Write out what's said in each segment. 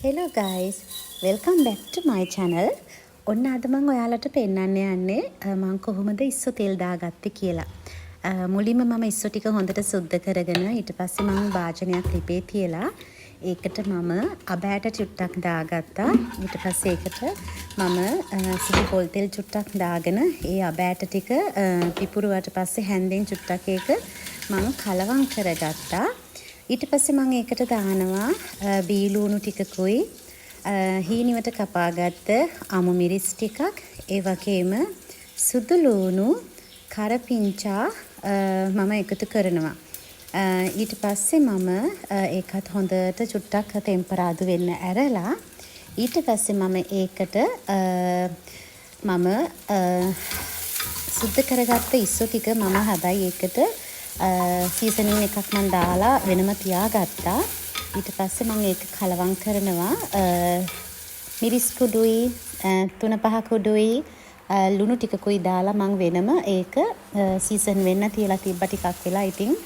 Hello guys, welcome back to my channel. ඔන්න අද මම ඔයාලට පෙන්නන්න යන්නේ මම කොහොමද ඉස්සෝ තෙල් දාගත්තේ කියලා. මුලින්ම මම ඉස්සෝ ටික හොඳට සුද්ධ කරගෙන ඊට පස්සේ මම වාජනයක් ලිපේ තියලා ඒකට මම අබෑට චුට්ටක් දාගත්තා. ඊට පස්සේ ඒකට මම සුදු පොල් තෙල් චුට්ටක් දාගෙන ඒ අබෑට ටික පිපුරුවාට පස්සේ හැන්දෙන් චුට්ටක් ඒක මම කලවම් කරගත්තා. ඊට පස්සේ මම ඒකට දානවා බීලුණු ටිකකුයි හීනිවට කපාගත්ත අමු මිරිස් ටිකක් ඒ වගේම සුදු ලුණු කරපිංචා මම එකතු කරනවා. ඊට පස්සේ මම ඒකත් හොඳට චුට්ටක් ටෙම්පරාදු වෙන්න ඇරලා ඊට පස්සේ මම ඒකට මම සුද්ධ කරගත්ත ඉස්සෝ ටික මම හැබැයි ඒකට සීසනින් එකක් මම දාලා වෙනම තියාගත්තා. ඊට පස්සේ මම ඒක කලවම් කරනවා. මිරිස් කුඩුයි 3-5 කුඩුයි ලුණු ටිකකුයි දාලා මම වෙනම ඒක සීසන් වෙන්න තියලා තිබ්බ ටිකක් වෙලා. ඉතින්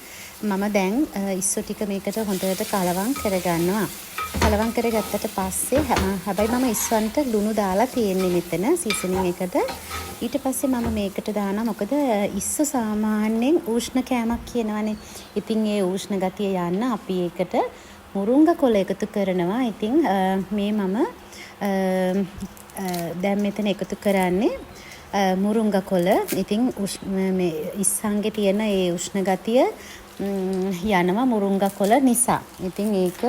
මම දැන් ඉස්සෝ ටික මේකට හොඳට කලවම් කරගන්නවා. කලවම් කරගත්තට පස්සේ හැබැයි මම ඉස්සන්ට ලුණු දාලා තියෙන්නේ මෙතන සීසනින් එකට. ඊට පස්සේ මම මේකට දානවා මොකද ඉස්සෝ සාමාන්‍යයෙන් උෂ්ණ කෑමක් කියනවනේ. ඉතින් ඒ උෂ්ණ ගතිය යන්න අපි ඒකට මුරුංගා කොළ එකතු කරනවා. ඉතින් මේ මම දැන් මෙතන එකතු කරන්නේ මුරුංගා කොළ. ඉතින් මේ ඉස්සන්ගේ තියෙන ඒ උෂ්ණ ගතිය යනවා මුරුංගා කොළ නිසා. ඉතින් ඒක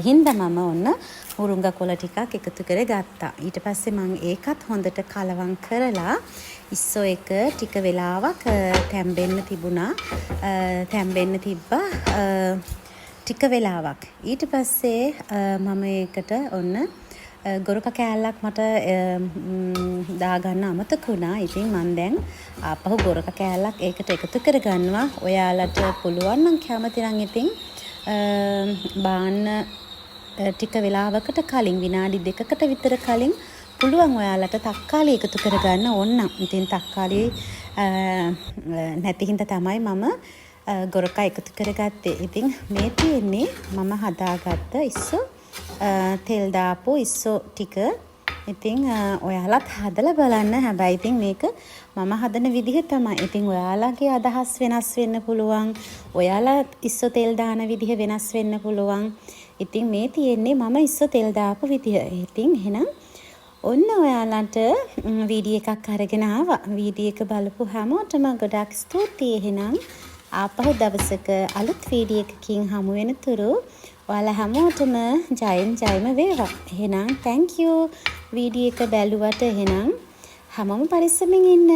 හින්දා මම ඔන්න මුරුංගා කොළ ටිකක් එකතු කරගත්තා. ඊට පස්සේ මම ඒකත් හොඳට කලවම් කරලා ඉස්සෝ එක ටික වෙලාවක් තැම්බෙන්න තිබුණා. තැම්බෙන්න තිබ්බා ටික වෙලාවක්. ඊට පස්සේ මම ඒකට ඔන්න ගොරක කෑල්ලක් මට දාගන්න අමතක වුණා. ඉතින් මම දැන් ආපහු ගොරක කෑල්ලක් ඒකට එකතු කරගන්නවා. ඔයාලට පුළුවන් නම් කැමති නම් ඉතින් බාන්න ටික වෙලාවකට කලින් විනාඩි 2කට විතර කලින් පුළුවන් ඔයාලට තක්කාලි එකතු කරගන්න ඕන. ඉතින් තක්කාලි නැති හින්දා තමයි මම ගොරක එකතු කරගත්තේ. ඉතින් මේ තියෙන්නේ මම හදාගත්ත ඉස්සෝ තෙල් දාපු ඉස්සෝ ටික. ඉතින් ඔයාලත් හදලා බලන්න. හැබැයි ඉතින් මේක මම හදන විදිහ තමයි. ඉතින් ඔයාලගේ අදහස් වෙනස් වෙන්න පුළුවන්. ඔයාලා ඉස්සෝ තෙල් දාන විදිහ වෙනස් වෙන්න පුළුවන්. ඉතින් මේ තියෙන්නේ මම ඉස්සෝ තෙල් දාපු විදිහ. ඉතින් එහෙනම් ඔන්න ඔයාලට වීඩියෝ එකක් අරගෙන ආවා. වීඩියෝ එක බලපු හැමෝටම ගොඩාක් ස්තුතියි. එහෙනම් ආපහු දවසක අලුත් වීඩියෝ එකකින් හමු වෙනතුරු ඔයාලා හැමෝටම ජයම වේවා. එහෙනම් thank you වීඩියෝ එක බැලුවට. එහෙනම් හැමෝම පරිස්සමින් ඉන්න.